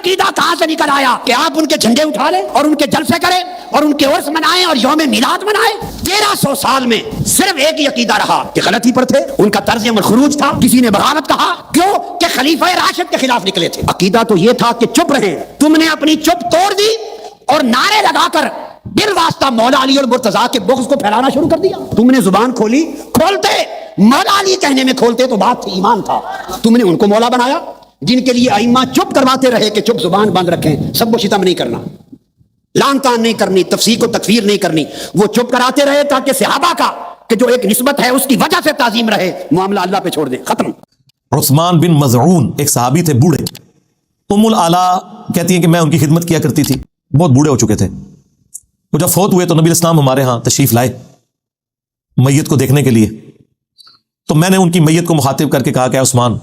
عقیدہ کہاں سے نکل آیا کہ آپ ان کے جھنڈے اٹھا لیں اور ان کے جلسے کریں اور ان کے عرس منائیں اور یوم میلاد منائیں؟ 1300 سال میں صرف ایک ہی عقیدہ رہا کہ غلطی پر تھے، ان کا طرز عمل خروج تھا، کسی نے بغاوت کہا، کیوں کہ خلیفہ راشد کے خلاف نکلے تھے۔ عقیدہ تو یہ تھا کہ چپ رہیں، تم نے اپنی چپ توڑ دی اور نعرے لگا کر بال واسطہ مولا علی اور مرتضیٰ کے بغض کو پھیلانا شروع کر دیا۔ تم نے زبان کھولی، کھولتے مولا علی کہنے میں کھولتے تو بات تھی، ایمان تھا، تم نے ان کو مولا بنایا جن کے لیے ائمہ چپ کرواتے رہے کہ چپ زبان بند رکھیں، سب و شتم نہیں کرنا، لان تان نہیں کرنی، تفسیق و تکفیر نہیں کرنی، وہ چپ کراتے رہے تاکہ صحابہ کا کہ جو ایک نسبت ہے اس کی وجہ سے تعظیم رہے، معاملہ اللہ پہ چھوڑ دیں، ختم۔ عثمان بن مظعون ایک صحابی تھے بوڑھے، ام العلا کہتی ہیں کہ میں ان کی خدمت کیا کرتی تھی، بہت بوڑھے ہو چکے تھے۔ وہ جب فوت ہوئے تو نبی اسلام ہمارے ہاں تشریف لائے میت کو دیکھنے کے لیے، تو میں نے ان کی میت کو مخاطب کر کے کہا کہ اے عثمان،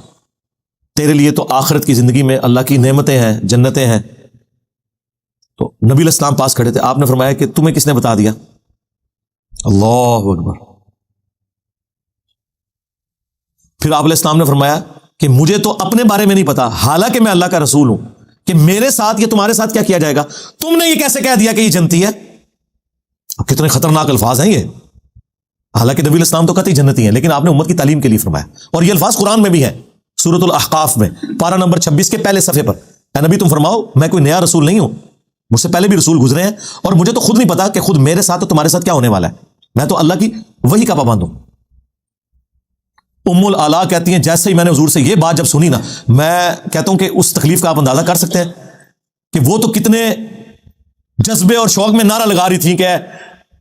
تیرے لیے تو آخرت کی زندگی میں اللہ کی نعمتیں ہیں، جنتیں ہیں۔ تو نبی علیہ السلام پاس کھڑے تھے، آپ نے فرمایا کہ تمہیں کس نے بتا دیا؟ اللہ اکبر۔ پھر آپ علیہ السلام نے فرمایا کہ مجھے تو اپنے بارے میں نہیں پتا، حالانکہ میں اللہ کا رسول ہوں، کہ میرے ساتھ یا تمہارے ساتھ کیا کیا جائے گا؟ تم نے یہ کیسے کہہ دیا کہ یہ جنتی ہے؟ کتنے خطرناک الفاظ ہیں یہ، حالانکہ نبی علیہ السلام تو قطعی جنتی ہیں، لیکن آپ نے امت کی تعلیم کے لیے فرمایا، اور یہ الفاظ قرآن میں بھی ہیں، سورۃ الاحقاف میں پارہ نمبر 26 کے پہلے صفحے پر، اے نبی تم فرماؤ میں کوئی نیا رسول نہیں ہوں، مجھ سے پہلے بھی رسول گزرے ہیں، اور مجھے تو خود نہیں پتا کہ خود میرے ساتھ اور تمہارے ساتھ کیا ہونے والا ہے، میں تو اللہ کی وحی کا پابند ہوں۔ ام العلا کہتی ہیں جیسے ہی میں نے حضور سے یہ بات جب سنی نا، میں کہتا ہوں کہ اس تکلیف کا آپ اندازہ کر سکتے ہیں کہ وہ تو کتنے جذبے اور شوق میں نعرہ لگا رہی تھیں کہ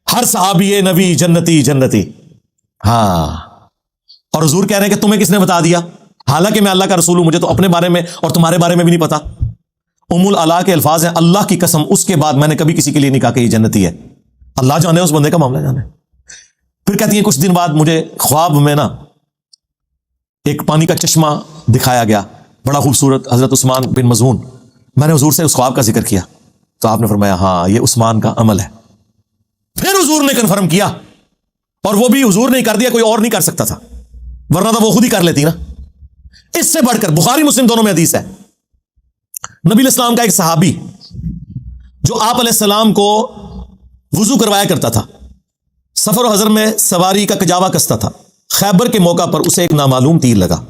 ہر صحابی نبی جنتی جنتی، ہاں، اور حضور کہہ رہے ہیں کہ تمہیں کس نے بتا دیا؟ حالانکہ میں اللہ کا رسول ہوں، مجھے تو اپنے بارے میں اور تمہارے بارے میں بھی نہیں پتا۔ ام العلا کے الفاظ ہیں اللہ کی قسم اس کے بعد میں نے کبھی کسی کے لیے نہیں کہا کہ یہ جنتی ہے، اللہ جانے اس بندے کا معاملہ جانے۔ پھر کہتی ہیں کچھ دن بعد مجھے خواب میں نا ایک پانی کا چشمہ دکھایا گیا، بڑا خوبصورت، حضرت عثمان بن مظعون، میں نے حضور سے اس خواب کا ذکر کیا تو آپ نے فرمایا ہاں یہ عثمان کا عمل ہے۔ پھر حضور نے کنفرم کیا، اور وہ بھی حضور نے کر دیا، کوئی اور نہیں کر سکتا تھا، ورنہ تو وہ خود ہی کر لیتی نا۔ اس سے بڑھ کر بخاری مسلم دونوں میں حدیث ہے، نبی علیہ السلام کا ایک صحابی جو آپ علیہ السلام کو وضو کروایا کرتا تھا، سفر و حضر میں سواری کا کجاوا کستا تھا، خیبر کے موقع پر اسے ایک نامعلوم تیر لگا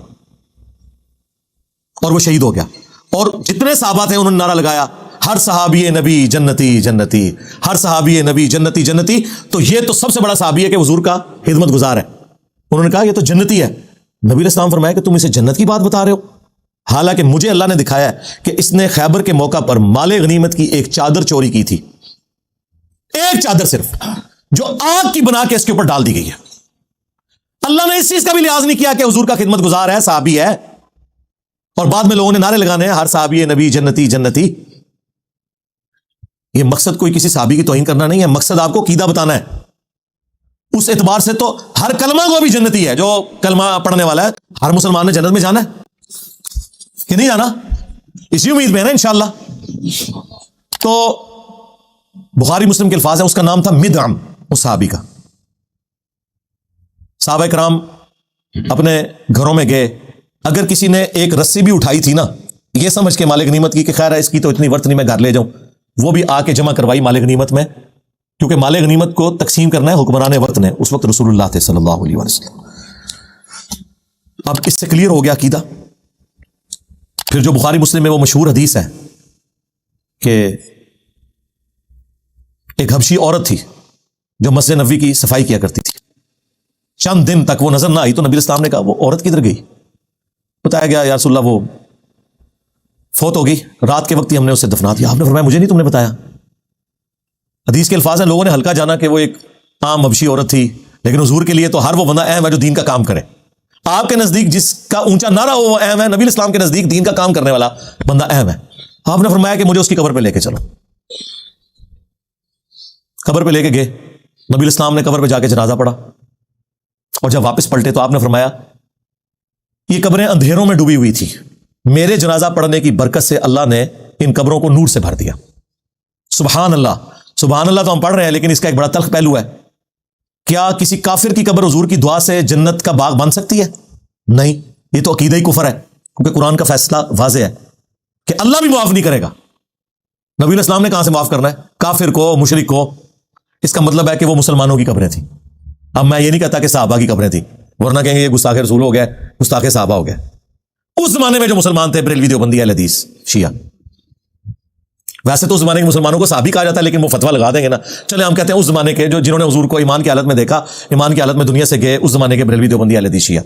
اور وہ شہید ہو گیا، اور جتنے صحابہ تھے انہوں نے نعرہ لگایا ہر صحابی نبی جنتی جنتی، ہر صحابی نبی جنتی جنتی، تو یہ تو سب سے بڑا صحابی ہے کہ حضور کا خدمت گزار ہے، انہوں نے کہا یہ تو جنتی ہے۔ نبی علیہ السلام فرمایا کہ تم اسے جنت کی بات بتا رہے ہو، حالانکہ مجھے اللہ نے دکھایا ہے کہ اس نے خیبر کے موقع پر مال غنیمت کی ایک چادر چوری کی تھی، ایک چادر صرف، جو آگ کی بنا کے اس کے اوپر ڈال دی گئی ہے۔ اللہ نے اس چیز کا بھی لحاظ نہیں کیا کہ حضور کا خدمت گزار ہے، صحابی ہے، اور بعد میں لوگوں نے نعرے لگانے ہیں ہر صحابی نبی جنتی جنتی۔ یہ مقصد کوئی کسی صحابی کی توہین کرنا نہیں ہے، مقصد آپ کو عقیدہ بتانا ہے۔ اس اعتبار سے تو ہر کلمہ کو بھی جنتی ہے، جو کلمہ پڑھنے والا ہے، ہر مسلمان نے جنت میں جانا ہے کہ نہیں جانا، اسی امید میں ہے نا انشاءاللہ۔ تو بخاری مسلم کے الفاظ ہیں، اس کا نام تھا مدعم، اس صحابی کا۔ صحابہ کرام اپنے گھروں میں گئے، اگر کسی نے ایک رسی بھی اٹھائی تھی نا، یہ سمجھ کے مال غنیمت کی کہ خیر ہے اس کی تو اتنی ورت نہیں میں گھر لے جاؤں، وہ بھی آ کے جمع کروائی مال غنیمت میں، کیونکہ مال غنیمت کو تقسیم کرنا ہے حکمران وقت نے، اس وقت رسول اللہ تھے صلی اللہ علیہ وسلم۔ اب اس سے کلیئر ہو گیا عقیدہ۔ پھر جو بخاری مسلم میں وہ مشہور حدیث ہے کہ ایک حبشی عورت تھی جو مسجد نبوی کی صفائی کیا کرتی تھی، چند دن تک وہ نظر نہ آئی، تو نبی اسلام نے کہا وہ عورت کدھر گئی؟ بتایا گیا یا رسول اللہ وہ فوت ہو گئی، رات کے وقت ہی ہم نے اسے دفنا دیا۔ آپ نے فرمایا مجھے نہیں تم نے بتایا؟ حدیث کے الفاظ ہیں، لوگوں نے ہلکا جانا کہ وہ ایک عام حبشی عورت تھی، لیکن حضور کے لیے تو ہر وہ بندہ اہم ہے جو دین کا کام کرے۔ آپ کے نزدیک جس کا اونچا نعرہ ہو وہ اہم ہے، نبی اسلام کے نزدیک دین کا کام کرنے والا بندہ اہم ہے۔ آپ نے فرمایا کہ مجھے اس کی قبر پہ لے کے چلو۔ قبر پہ لے کے گئے، نبی اسلام نے قبر پہ جا کے جنازہ پڑھا، اور جب واپس پلٹے تو آپ نے فرمایا یہ قبریں اندھیروں میں ڈوبی ہوئی تھی، میرے جنازہ پڑھنے کی برکت سے اللہ نے ان قبروں کو نور سے بھر دیا۔ سبحان اللہ، سبحان اللہ تو ہم پڑھ رہے ہیں، لیکن اس کا ایک بڑا تلخ پہلو ہے۔ کیا کسی کافر کی قبر حضور کی دعا سے جنت کا باغ بن سکتی ہے؟ نہیں، یہ تو عقیدہ ہی کفر ہے، کیونکہ قرآن کا فیصلہ واضح ہے۔ کہ اللہ بھی معاف نہیں کرے گا. نبی علیہ السلام نے کہاں سے معاف کرنا ہے؟ کافر کو، مشرک کو. اس کا مطلب ہے کہ وہ مسلمانوں کی قبریں تھیں. اب میں یہ نہیں کہتا کہ صحابہ کی قبریں تھیں، ورنہ کہیں گے یہ گستاخ رسول ہو گیا، گستاخ صحابہ ہو گیا. اس زمانے میں جو مسلمان تھے، بریلوی، دیوبندی، اہل حدیث، شیعہ. ویسے تو اس زمانے کے مسلمانوں کو صحابی کہا جاتا ہے، لیکن وہ فتویٰ لگا دیں گے نا. چلے ہم کہتے ہیں اس زمانے کے جنہوں نے حضور کو ایمان کی حالت میں دیکھا، ایمان کی حالت میں دنیا سے گئے، اس زمانے کے بریلوی، دیوبندی، اہل حدیث، شیعہ.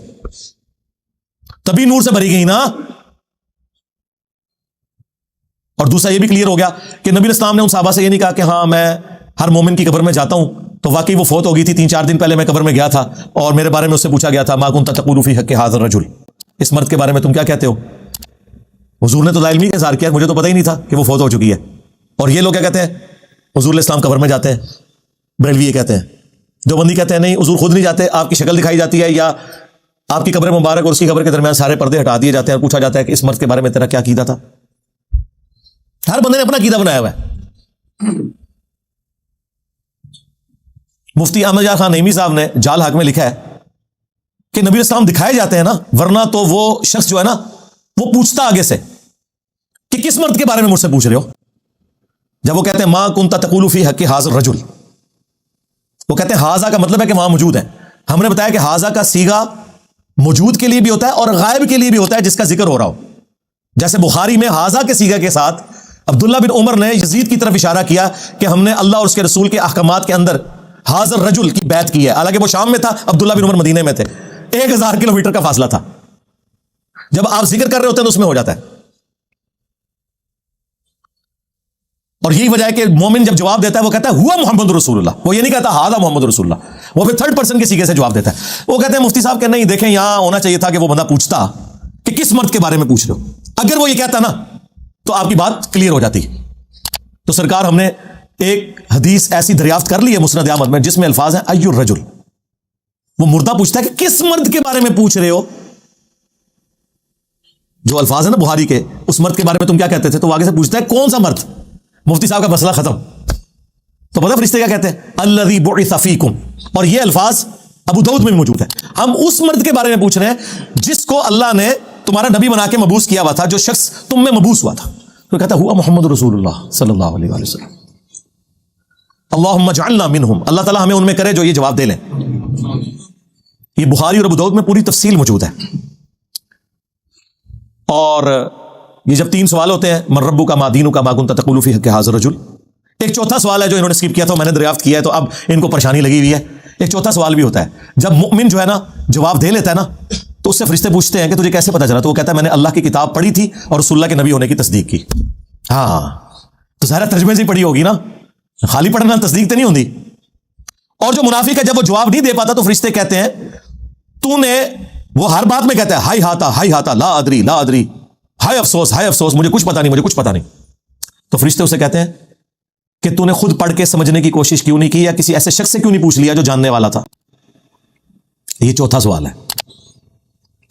تبھی نور سے بھری گئی نا. اور دوسرا یہ بھی کلیئر ہو گیا کہ نبی اسلام نے ان صحابہ سے یہ نہیں کہا کہ ہاں میں ہر مومن کی قبر میں جاتا ہوں. تو واقعی وہ فوت ہو گئی تھی، 3-4 دن پہلے میں قبر میں گیا تھا اور میرے بارے میں اس سے پوچھا گیا تھا، ما کنت تقول فی حق ھذا الرجل، اس مرد کے بارے میں تم کیا کہتے ہو؟ حضور نے تو علمی کا اظہار کیا، مجھے تو پتہ ہی نہیں تھا کہ وہ فوت ہو چکی ہے. اور یہ لوگ کیا کہتے ہیں؟ حضور علیہ السلام قبر میں جاتے ہیں. بریلوی یہ کہتے ہیں. دیوبندی کہتے ہیں نہیں، حضور خود نہیں جاتے، آپ کی شکل دکھائی جاتی ہے، یا آپ کی قبر مبارک اور اس کی قبر کے درمیان سارے پردے ہٹا دیے جاتے ہیں اور پوچھا جاتا ہے کہ اس مرد کے بارے میں تیرا کیا عقیدہ تھا. ہر بندے نے اپنا عقیدہ بنایا ہوا ہے. مفتی احمد یار خان نعیمی صاحب نے جال حق میں لکھا ہے کہ نبی اسلام دکھائے جاتے ہیں نا، ورنہ تو وہ شخص جو ہے نا وہ پوچھتا آگے سے کہ کس مرد کے بارے میں مجھ سے پوچھ رہے ہو. جب وہ کہتے ہیں ما کنت تقول فی حق ھذا الرجل، وہ کہتے ہیں ھذا کا مطلب ہے کہ وہاں موجود ہے. ہم نے بتایا کہ ھذا کا صیغہ موجود کے لیے بھی ہوتا ہے اور غائب کے لیے بھی ہوتا ہے جس کا ذکر ہو رہا ہو. جیسے بخاری میں ھذا کے صیغہ کے ساتھ عبداللہ بن عمر نے یزید کی طرف اشارہ کیا کہ ہم نے اللہ اور اس کے رسول کے احکامات کے اندر ھذا الرجل کی بیعت کی ہے. حالانکہ وہ شام میں تھا، عبداللہ بن عمر مدینے میں تھے، 1000 کلومیٹر کا فاصلہ تھا. جب آپ ذکر کر رہے ہوتے ہیں تو اس میں ہو جاتا ہے. اور یہی وجہ ہے کہ مومن جب جواب دیتا ہے وہ کہتا ہے ہوا محمد رسول اللہ، وہ یہ نہیں کہتا ھذا محمد رسول اللہ، وہ پھر تھرڈ پرسن کے صیغے سے جواب دیتا ہے. وہ کہتے ہیں مفتی صاحب کہ نہیں، دیکھیں یہاں ہونا چاہیے تھا کہ وہ بندہ پوچھتا کہ کس مرد کے بارے میں پوچھ رہے ہو. اگر وہ یہ کہتا نا تو آپ کی بات کلیئر ہو جاتی. تو سرکار ہم نے ایک حدیث ایسی دریافت کر لی ہے مسند احمد میں جس میں الفاظ ہیں ای الرجل. وہ مردہ پوچھتا ہے کہ کس مرد کے بارے میں پوچھ رہے ہو. جو الفاظ ہیں نا بخاری کے، اس مرد کے بارے میں تم کیا کہتے تھے، تو آگے سے پوچھتا ہے کون سا مرد. مفتی صاحب کا مسئلہ ختم. تو پتہ فرشتے کیا کہتے ہیں؟ الذی بعث فیکم. اور یہ الفاظ ابو داؤد میں بھی موجود ہے. ہم اس مرد کے بارے میں پوچھ رہے ہیں جس کو اللہ نے تمہارا نبی بنا کے مبعوث کیا ہوا تھا، جو شخص تم میں مبعوث ہوا تھا. تو کہتا ہے ہوا محمد رسول اللہ صلی اللہ علیہ وآلہ وسلم. اللہم اجعلنا منہم، اللہ تعالیٰ ہمیں ان میں کرے جو یہ جواب دے لیں. یہ بخاری اور ابو داؤد میں پوری تفصیل موجود ہے. اور یہ جب 3 سوال ہوتے ہیں، من ربک ما دینک ما کنت تقول فی حق ھذا الرجل. ایک چوتھا سوال ہے جو انہوں نے اسکپ کیا تھا، میں نے دریافت کیا ہے، تو اب ان کو پریشانی لگی ہوئی ہے. ایک چوتھا سوال بھی ہوتا ہے جب مؤمن جو ہے نا جواب دے لیتا ہے نا، تو اس سے فرشتے پوچھتے ہیں کہ تجھے کیسے پتا چلا؟ تو وہ کہتا ہے میں نے اللہ کی کتاب پڑھی تھی اور رسول اللہ کے نبی ہونے کی تصدیق کی. ہاں تو ظاہر ترجمے سے پڑھی ہوگی نا، خالی پڑھنا تصدیق تو نہیں ہوتی. اور جو منافق ہے جب وہ جواب نہیں دے پاتا تو فرشتے کہتے ہیں تو نے، وہ ہر بات میں کہتا ہے ہائی ہاتا لا ادری لا ادری، ہائے افسوس مجھے کچھ پتا نہیں. تو فرشتے اسے کہتے ہیں کہ تو نے خود پڑھ کے سمجھنے کی کوشش کیوں نہیں کی، یا کسی ایسے شخص سے کیوں نہیں پوچھ لیا جو جاننے والا تھا. یہ چوتھا سوال ہے.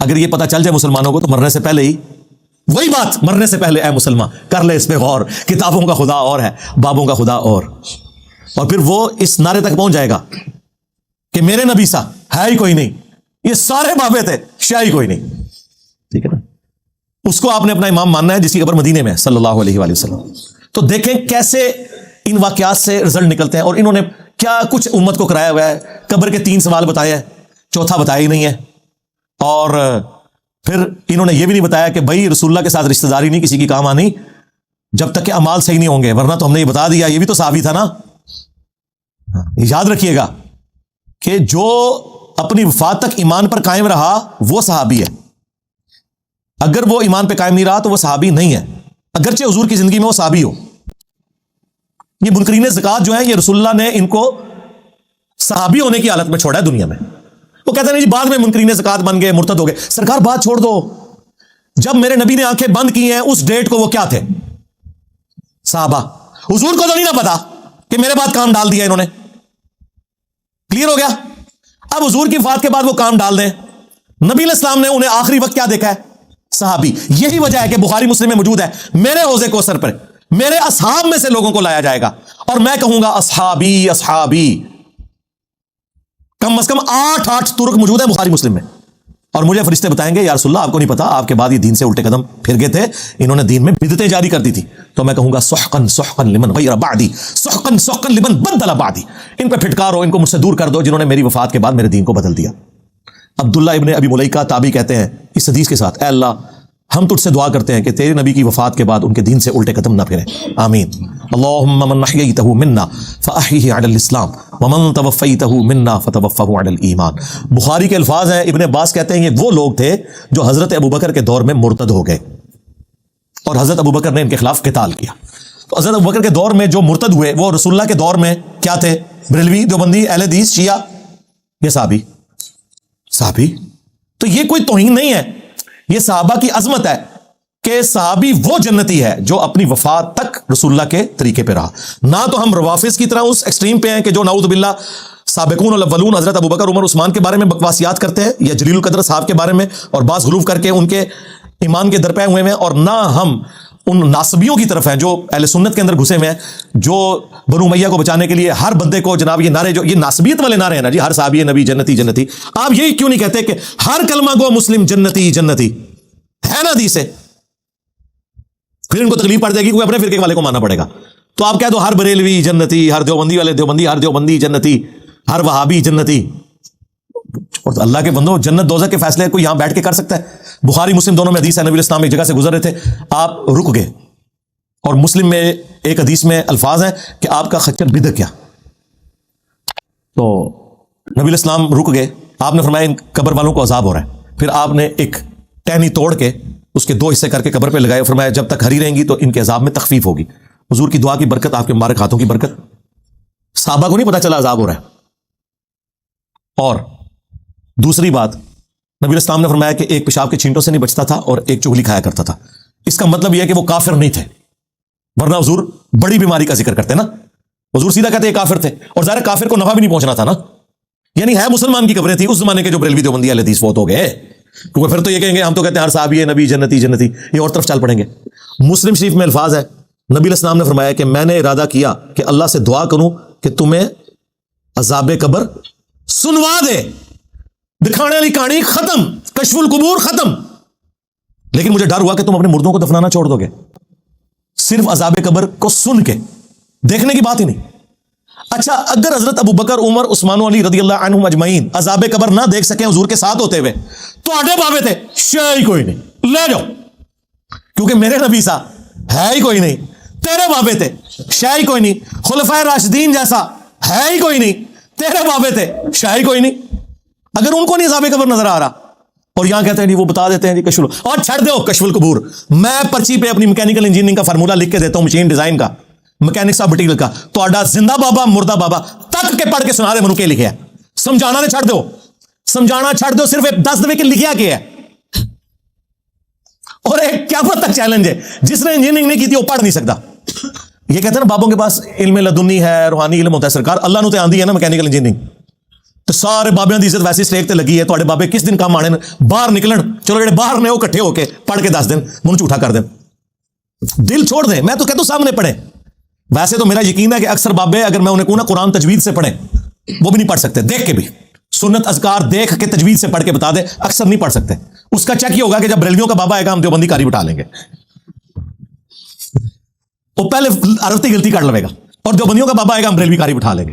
اگر یہ پتا چل جائے مسلمانوں کو تو مرنے سے پہلے ہی وہی بات، مرنے سے پہلے اے مسلمان کر لے اس پہ غور، کتابوں کا خدا اور ہے، بابوں کا خدا اور پھر وہ اس نعرے تک پہنچ جائے گا کہ میرے نبی سا ہے ہی کوئی نہیں، یہ سارے بابے تھے، شاہ ہی کوئی نہیں. ٹھیک ہے نا؟ اس کو آپ نے اپنا امام ماننا ہے جس کی قبر مدینے میں صلی اللہ علیہ وآلہ وسلم. تو دیکھیں کیسے ان واقعات سے رزلٹ نکلتے ہیں. اور انہوں نے کیا کچھ امت کو کرایا ہوا ہے. قبر کے 3 سوال بتائے ہیں، چوتھا بتایا ہی نہیں ہے. اور پھر انہوں نے یہ بھی نہیں بتایا کہ بھائی رسول اللہ کے ساتھ رشتہ داری نہیں کسی کی کام آنی جب تک کہ اعمال صحیح نہیں ہوں گے، ورنہ تو ہم نے یہ بتا دیا. یہ بھی تو صحابی تھا نا. یاد رکھیے گا کہ جو اپنی وفات تک ایمان پر قائم رہا وہ صحابی ہے. اگر وہ ایمان پہ قائم نہیں رہا تو وہ صحابی نہیں ہے، اگرچہ حضور کی زندگی میں وہ صحابی ہو. یہ منکرین زکات جو ہیں، یہ رسول اللہ نے ان کو صحابی ہونے کی حالت میں چھوڑا ہے دنیا میں. وہ کہتے ہیں نہیں جی بعد میں منکرین زکات بن گئے، مرتد ہو گئے. سرکار بات چھوڑ دو، جب میرے نبی نے آنکھیں بند کی ہیں اس ڈیٹ کو وہ کیا تھے؟ صحابہ. حضور کو تو نہیں نہ پتا کہ میرے بعد کام ڈال دیا انہوں نے. کلیئر ہو گیا؟ اب حضور کی وفات کے بعد وہ کام ڈال دیں. نبی علیہ السلام نے انہیں آخری وقت کیا دیکھا ہے؟ صحابی. یہی وجہ ہے کہ بخاری مسلم میں موجود ہے میرے حوض کوثر پر میرے اصحاب میں سے لوگوں کو لایا جائے گا اور میں کہوں گا اصحابی اصحابی. کم از کم 8 ترک موجود ہے بخاری مسلم میں. اور مجھے فرشتے بتائیں گے یا رسول اللہ آپ کو نہیں پتا آپ کے بعد یہ دین سے الٹے قدم پھر گئے تھے, انہوں نے دین میں بدعتیں جاری کر دی تھی. تو میں کہوں گا سحقن سحقن لمن غیر بعدی, سحقن سحقن لمن بدل بعدی, ان پہ پھٹکارو, ان کو مجھ سے دور کر دو جنہوں نے میری وفات کے بعد میرے دین کو بدل دیا. عبداللہ ابن ابی ملیکہ تابعی کہتے ہیں اس حدیث کے ساتھ, اے اللہ ہم تجھ سے دعا کرتے ہیں کہ تیرے نبی کی وفات کے بعد ان کے دین سے الٹے قدم نہ پھریں, آمین. اللہم من احییتہ منا فاحیہ علی الاسلام ومن توفیتہ منا فتوفہ علی الایمان. بخاری کے الفاظ ہیں, ابن عباس کہتے ہیں یہ وہ لوگ تھے جو حضرت ابوبکر کے دور میں مرتد ہو گئے اور حضرت ابوبکر نے ان کے خلاف قتال کیا. تو حضرت ابوبکر کے دور میں جو مرتد ہوئے وہ رسول اللہ کے دور میں کیا تھے؟ بریلوی, دیوبندی, اہل حدیث, شیعہ یا صحابی. تو یہ کوئی توہین نہیں ہے, یہ صحابہ کی عظمت ہے کہ صحابی وہ جنتی ہے جو اپنی وفات تک رسول اللہ کے طریقے پہ رہا. نہ تو ہم روافظ کی طرح اس ایکسٹریم پہ ہیں کہ جو نعوذ باللہ سابقون الاولون حضرت ابوبکر عمر عثمان کے بارے میں بکواسیات کرتے ہیں یا جلیل القدر صاحب کے بارے میں اور بعض غلوف کر کے ان کے ایمان کے درپے ہوئے ہیں, اور نہ ہم ان ناصبیوں کی طرف ہیں جو اہل سنت کے اندر گھسے ہوئے ہیں جو بنو امیہ کو بچانے کے لیے ہر بندے کو جناب یہ نعرے, جو یہ ناصبیت والے نعرے ہیں نا جی, ہر صحابی نبی جنتی جنتی, آپ یہی کیوں نہیں کہتے کہ ہر کلمہ گو مسلم جنتی جنتی ہے نا حدیث سے؟ پھر ان کو تکلیف پڑ جائے گی, کوئی اپنے فرقے والے کو ماننا پڑے گا. تو آپ کہہ دو ہر بریلوی جنتی, ہر دیوبندی والے دیوبندی, ہر دیوبندی جنتی, ہر وہابی جنتی. اور اللہ کے بندوں, جنت دوزخ کے فیصلے کوئی یہاں بیٹھ کے کر سکتا ہے؟ بخاری مسلم دونوں میں حدیث ہے, نبی الاسلام ایک جگہ سے گزر رہے تھے, آپ رک گئے, اور مسلم میں ایک حدیث میں الفاظ ہیں کہ آپ کا خچر بدک گیا. تو نبی الاسلام رک گئے, آپ نے فرمایا ان قبر والوں کو عذاب ہو رہا ہے. پھر آپ نے ایک ٹہنی توڑ کے اس کے 2 حصے کر کے قبر پہ لگائے, فرمایا جب تک ہری رہیں گی تو ان کے عذاب میں تخفیف ہوگی. حضور کی دعا کی برکت, آپ کے مبارک ہاتھوں کی برکت, صحابہ کو نہیں پتا چلا عذاب ہو رہا ہے. اور دوسری بات, نبی الاسلام نے فرمایا کہ ایک پیشاب کے چھینٹوں سے نہیں بچتا تھا اور ایک چغلی کھایا کرتا تھا. اس کا مطلب یہ ہے کہ وہ کافر نہیں تھے, ورنہ حضور بڑی بیماری کا ذکر کرتے نا, حضور سیدھا کہتے ہیں کافر تھے, اور ظاہر کافر کو نفع بھی نہیں پہنچنا تھا نا, یعنی ہے مسلمان کی قبریں تھی اس زمانے کے جو بریلوی دیوبندی اہل حدیث فوت ہو گئے, کیونکہ پھر تو یہ کہیں گے ہم تو کہتے ہیں ہر صحابی نبی جنتی جنتی, یہ اور طرف چل پڑیں گے. مسلم شریف میں الفاظ ہے, نبی علیہ السلام نے فرمایا کہ میں نے ارادہ کیا کہ اللہ سے دعا کروں کہ تمہیں عذاب قبر سنوا دے, دکھانے والی کہانی ختم, کشف القبور ختم, لیکن مجھے ڈر ہوا کہ تم اپنے مردوں کو دفنانا چھوڑ دو گے, صرف عذاب قبر کو سن کے, دیکھنے کی بات ہی نہیں. اچھا, اگر حضرت ابوبکر عمر عثمان علی رضی اللہ عنہم اجمعین عذاب قبر نہ دیکھ سکیں حضور کے ساتھ ہوتے ہوئے, تو آڈے بابے تھے شے کوئی نہیں, لے جاؤ, کیونکہ میرے نبی سا ہے ہی کوئی نہیں, تیرے بابے تھے شے ہی کوئی نہیں, خلفائے راشدین جیسا ہے ہی کوئی نہیں, تیرے بابے تھے شے ہی کوئی نہیں. اگر ان کو نہیں عذاب قبر نظر آ رہا, اور یہاں کہتے ہیں جی وہ بتا دیتے ہیں جی کشف, اور چھڑ دو کشف القبور. میں پرچی پہ اپنی میکینیکل انجینئرنگ کا فارمولا لکھ کے دیتا ہوں, مشین ڈیزائن کا, میکینکس آف مٹیریل کا, تو آڈا زندہ بابا مردہ بابا تک کے پڑھ کے سنا دے منو کے لکھے ہے. سمجھانا نے چھڑ دو, سمجھانا چھڑ دو, صرف 10 دفعے کے لکھیا کیا ہے. اور ایک قیامت تک چیلنج ہے, جس نے انجینئرنگ نہیں کی تھی وہ پڑھ نہیں سکتا. یہ کہتے ہیں نا بابوں کے پاس علم لدنی ہے, روحانی علم ہوتا ہے. سرکار اللہ نو تے آندی ہے نا میکینیکل انجینئرنگ, تو سارے بابیاں دی عزت ویسی سٹیک تے لگی ہے. تواڈے بابے کس دن کام آنے باہر نکلن, چلو جڑے باہر نے وہ کٹھے ہو کے پڑھ کے دس دن, منہ جھوٹا کر دیں, دل چھوڑ دیں. میں تو کہتا ہوں سامنے پڑھیں. ویسے تو میرا یقین ہے کہ اکثر بابے اگر میں انہیں کہوں نا قرآن تجوید سے پڑھیں, وہ بھی نہیں پڑھ سکتے, دیکھ کے بھی سنت اذکار دیکھ کے تجوید سے پڑھ کے بتا دے, اکثر نہیں پڑھ سکتے. اس کا چیک یہ ہوگا کہ جب بریلویوں کا بابا آئے گا ہم دیوبندی کاری بٹھا لیں گے, وہ پہلے عرفتی غلطی کر لے گا, اور دیوبندیوں کا بابا آئے گا ہم بریلوی کاری بٹھا لیں گے.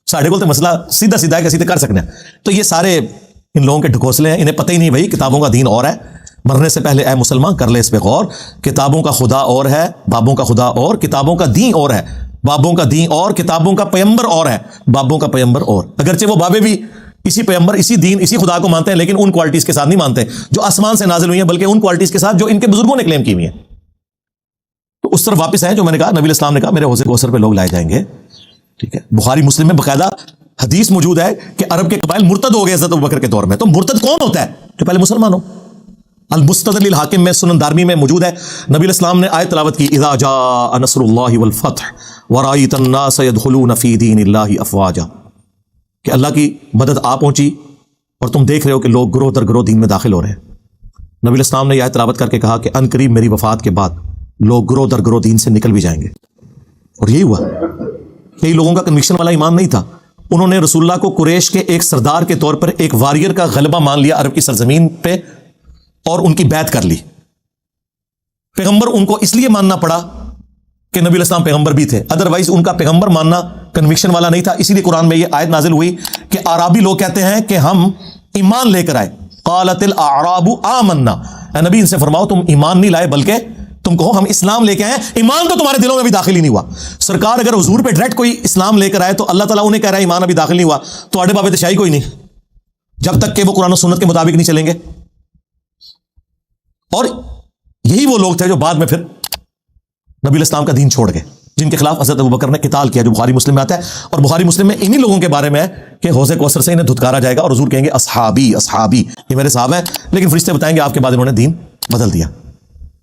ساڑھے کو تو مسئلہ سیدھا سیدھا ہے کہ سیدھے کر سکتے ہیں. تو یہ سارے ان لوگوں کے ڈھکوسلے ہیں, انہیں پتہ ہی نہیں بھائی کتابوں کا دین اور ہے. مرنے سے پہلے اے مسلمان کر لے اس پہ غور, کتابوں کا خدا اور ہے, بابوں کا خدا اور, کتابوں کا دین اور ہے, بابوں کا دین اور, کتابوں کا پیمبر اور ہے, بابوں کا پیمبر اور. اگرچہ وہ بابے بھی اسی پیمبر, اسی دین, اسی خدا کو مانتے ہیں, لیکن ان کوالٹیز کے ساتھ نہیں مانتے جو آسمان سے نازل ہوئی ہیں, بلکہ ان کوالٹیز کے ساتھ جو ان کے بزرگوں نے کلیم کی ہوئی ہیں. تو اس طرف واپس ہیں جو میں نے کہا, نبی الاسلام نے کہا میرے حوض کوثر پہ لوگ لائے جائیں گے. ٹھیک ہے, بخاری مسلم میں باقاعدہ حدیث موجود ہے کہ عرب کے قبائل مرتد ہو گئے حضرت ابوبکر کے دور میں. تو مرتد کون ہوتا ہے؟ جو پہلے مسلمان ہو. المستدرک للحاکم میں سنن دارمی میں موجود ہے, نبی الاسلام نے آیت تلاوت کی, اذا جاء نصر اللہ والفتح ورأیت الناس يدخلون فی دین اللہ افواجا, کہ اللہ کی مدد آ پہنچی اور تم دیکھ رہے ہو کہ لوگ گروہ در گروہ دین میں داخل ہو رہے ہیں. نبی الاسلام نے یہ آیت تلاوت کر کے کہا کہ ان قریب میری وفات کے بعد لوگ گروہ در گروہ دین سے نکل بھی جائیں گے. اور یہی ہوا. کئی لوگوں کا کنوکشن والا ایمان نہیں تھا, انہوں نے رسول اللہ کو قریش کے ایک سردار کے طور پر ایک واریر کا غلبہ مان لیا عرب کی سرزمین پہ اور ان کی بیعت کر لی. پیغمبر ان کو اس لیے ماننا پڑا کہ نبی علیہ السلام پیغمبر بھی تھے، ادروائز ان کا پیغمبر ماننا کنوکشن والا نہیں تھا. اسی لیے قرآن میں یہ آیت نازل ہوئی کہ اعرابی لوگ کہتے ہیں کہ ہم ایمان لے کر آئے. قالت الاعراب آمنا، اے نبی ان سے فرماؤ تم ایمان نہیں لائے بلکہ تم کہو ہم اسلام لے کے آئے، ایمان تو تمہارے دلوں میں بھی داخل ہی نہیں ہوا. سرکار اگر حضور پہ ڈائریکٹ کوئی اسلام لے کر آئے تو اللہ تعالیٰ انہیں کہہ رہا ہے ایمان ابھی داخل نہیں ہوا، تو آڑے بابے تشائی کوئی نہیں جب تک کہ وہ قرآن و سنت کے مطابق نہیں چلیں گے. اور یہی وہ لوگ تھے جو بعد میں پھر نبی علیہ السلام کا دین چھوڑ گئے، جن کے خلاف حضرت ابوبکر نے قتال کیا، جو بخاری مسلم میں آتا ہے. اور بخاری مسلم میں انہی لوگوں کے بارے میں ہے کہ حوض کوثر سے انہیں دھتکارا جائے گا اور حضور کہیں گے اصحابی اصحابی، یہ میرے صحابہ ہیں. لیکن فرشتے بتائیں گے آپ کے بعد انہوں نے دین بدل دیا.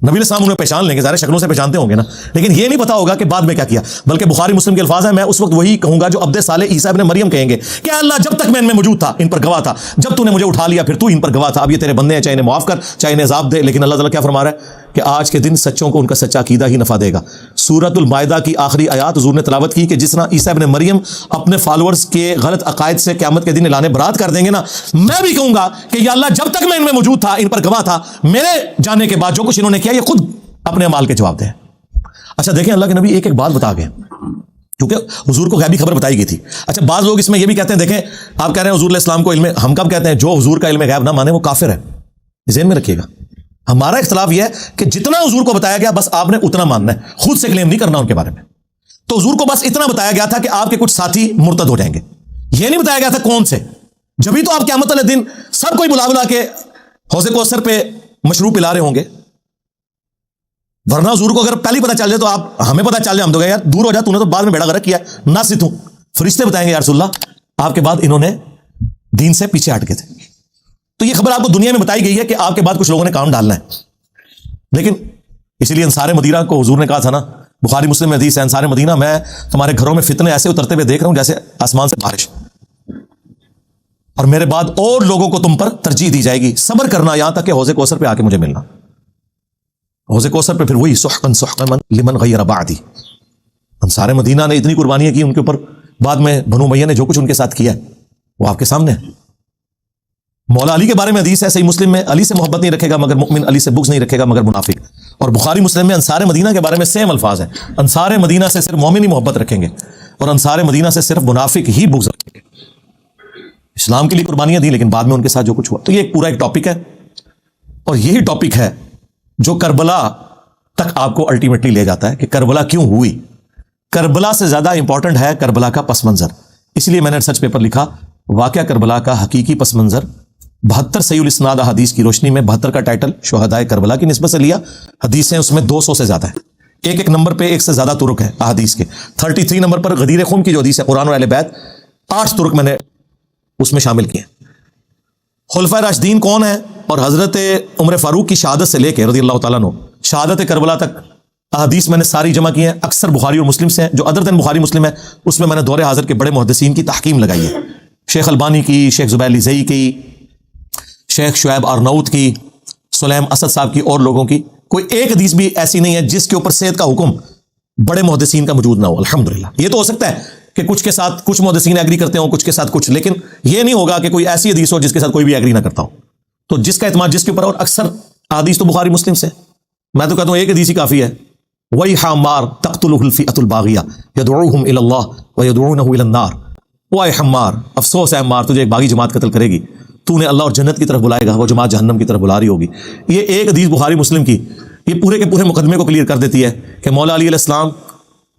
نبی علیہ السلام انہیں پہچان لیں گے، ظاہر شکلوں سے پہچانتے ہوں گے نا، لیکن یہ نہیں پتا ہوگا کہ بعد میں کیا کیا. بلکہ بخاری مسلم کے الفاظ ہیں، میں اس وقت وہی کہوں گا جو عبد صالح عیسیٰ ابن مریم کہیں گے کہ اللہ جب تک میں ان میں موجود تھا ان پر گواہ تھا، جب تو نے مجھے اٹھا لیا پھر تو ان پر گواہ تھا. اب یہ تیرے بندے ہیں، چاہے انہیں معاف کر چاہے انہیں عذاب دے. لیکن اللہ تعالیٰ کیا فرما رہا ہے کہ آج کے دن سچوں کو ان کا سچا عقیدہ ہی نفع دے گا. سورۃ المائدہ کی آخری آیات حضور نے تلاوت کی کہ جس طرح عیسیٰ ابن مریم اپنے فالوورز کے غلط عقائد سے قیامت کے دن اعلان برات کر دیں گے نا، میں بھی کہوں گا کہ یا اللہ جب تک میں ان میں موجود تھا ان پر گواہ تھا، میرے جانے کے بعد جو کچھ انہوں نے کیا یہ خود اپنے اعمال کے جواب دیں. اچھا دیکھیں اللہ کے نبی ایک ایک بات بتا گئے کیونکہ حضور کو غیبی خبر بتائی گئی تھی. اچھا بعض لوگ اس میں یہ بھی کہتے ہیں، دیکھیں آپ کہہ رہے ہیں حضور علیہ السلام کو علم، ہم کب کہتے ہیں جو حضور کا علم غیب نہ مانے وہ کافر ہے، ذہن میں رکھیے گا. ہمارا اختلاف یہ ہے کہ جتنا حضور کو بتایا گیا بس آپ نے اتنا ماننا ہے، خود سے کلیم نہیں کرنا ان کے بارے میں. تو حضور کو بس اتنا بتایا گیا تھا کہ آپ کے کچھ ساتھی مرتد ہو جائیں گے، یہ نہیں بتایا گیا تھا کون سے. جبھی تو آپ قیامت والے دن سب کوئی بلا بلا کے حوض کوثر پہ مشروب پلا رہے ہوں گے. ورنہ حضور کو اگر پہلے پتہ چل جائے تو آپ ہمیں پتہ چل جائے ہم تو کہیں یار دور ہو جا، تو نے تو بعد میں بیڑا غرق کیا نہ ستوں. فرشتے بتائیں گے یا رسول اللہ آپ کے بعد انہوں نے دین سے پیچھے ہٹ گئے تھے. تو یہ خبر آپ کو دنیا میں بتائی گئی ہے کہ آپ کے بعد کچھ لوگوں نے کام ڈالنا ہے. لیکن اسی لیے انصار مدینہ کو حضور نے کہا تھا نا، بخاری مسلم میں حدیث ہے، انصار مدینہ میں تمہارے گھروں میں فتنے ایسے اترتے ہوئے دیکھ رہا ہوں جیسے آسمان سے بارش، اور میرے بعد اور لوگوں کو تم پر ترجیح دی جائے گی، صبر کرنا یہاں تک کہ حوض کوثر پہ آ کے مجھے ملنا. حوض کوثر پہ پھر وہی سحقا سحقا لمن غیر بعدی. انصار مدینہ نے اتنی قربانیاں کی ان کے اوپر، بعد میں بنو امیہ نے جو کچھ ان کے ساتھ کیا وہ آپ کے سامنے ہے. مولا علی کے بارے میں حدیث ہے صحیح مسلم میں، علی سے محبت نہیں رکھے گا مگر مؤمن، علی سے بغض نہیں رکھے گا مگر منافق. اور بخاری مسلم میں انصار مدینہ کے بارے میں سیم الفاظ ہیں، انصار مدینہ سے صرف مومن ہی محبت رکھیں گے اور انصار مدینہ سے صرف منافق ہی بغض رکھیں گے. اسلام کے لیے قربانیاں دی لیکن بعد میں ان کے ساتھ جو کچھ ہوا. تو یہ ایک پورا ایک ٹاپک ہے، اور یہی ٹاپک ہے جو کربلا تک آپ کو الٹیمیٹلی لے جاتا ہے کہ کربلا کیوں ہوئی. کربلا سے زیادہ امپورٹنٹ ہے کربلا کا پس منظر. اس لیے میں نے ریسرچ پیپر لکھا واقعہ کربلا کا حقیقی پس منظر 72 صحیح الاسناد حدیث کی روشنی میں. 72 کا ٹائٹل شہدائے کربلا کی نسبت سے لیا، حدیثیں اس میں 200 سے زیادہ ہے، ایک نمبر پہ ایک سے زیادہ طرق ہے احادیث کے. 33 نمبر پر غدیر خم کی جو حدیث ہے قرآن اور اہل بیت، 8 طرق میں نے اس میں شامل کیے. خلفائے راشدین کون ہیں اور حضرت عمر فاروق کی شہادت سے لے کے رضی اللہ تعالیٰ عنہ شہادت کربلا تک احادیث میں نے ساری جمع کی ہیں. اکثر بخاری اور مسلم سے ہیں، جو ادر دین بخاری مسلم ہے اس میں میں نے دور حاضر کے بڑے محدثین کی تحکیم لگائی ہے، شیخ البانی کی، شیخ زبیر لیزئی کی، شیخ شعیب آرناؤت کی، سلیم اسد صاحب کی، اور لوگوں کی. کوئی ایک حدیث بھی ایسی نہیں ہے جس کے اوپر صحت کا حکم بڑے محدثین کا موجود نہ ہو. الحمدللہ. یہ تو ہو سکتا ہے کہ کچھ کے ساتھ کچھ محدثین ایگری کرتے ہوں، کچھ کے ساتھ کچھ، لیکن یہ نہیں ہوگا کہ کوئی ایسی حدیث ہو جس کے ساتھ کوئی بھی ایگری نہ کرتا ہو. تو جس کا اعتماد جس کے اوپر، اور اکثر حدیث تو بخاری مسلم سے. میں تو کہتا ہوں ایک حدیث ہی کافی ہے، وَيْحَ عَمَّارَ تَقْتُلُهُ الْفِئَةُ الْبَاغِيَةُ يَدْعُوهُمْ إِلَى اللَّهِ وَيَدْعُونَهُ إِلَى النَّارِ. وَيْحَ عَمَّارَ، افسوس ہے عمار، تجھے ایک باغی جماعت قتل کرے گی، تو نے اللہ اور جنت کی طرف بلائے گا، وہ جماعت جہنم کی طرف بلا رہی ہوگی. یہ ایک حدیث بخاری مسلم کی یہ پورے کے پورے مقدمے کو کلیئر کر دیتی ہے کہ مولا علی علیہ السلام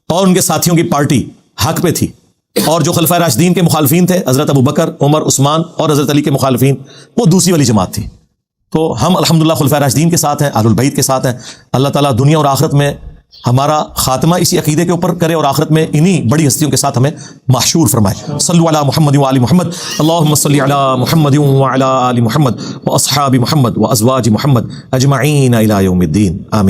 اور ان کے ساتھیوں کی پارٹی حق پہ تھی، اور جو خلفائے راشدین کے مخالفین تھے حضرت ابوبکر، عمر، عثمان اور حضرت علی کے مخالفین وہ دوسری والی جماعت تھی. تو ہم الحمدللہ خلفائے راشدین کے ساتھ ہیں، اہل البیت کے ساتھ ہیں. اللہ تعالیٰ دنیا اور آخرت میں ہمارا خاتمہ اسی عقیدے کے اوپر کرے اور آخرت میں انہی بڑی ہستیوں کے ساتھ ہمیں محشور فرمائے. صلو علی محمد و آل محمد، اللہم صلی علی محمد و علی آل محمد و اصحاب محمد و ازواج محمد اجمعین الی یوم الدین، آمین.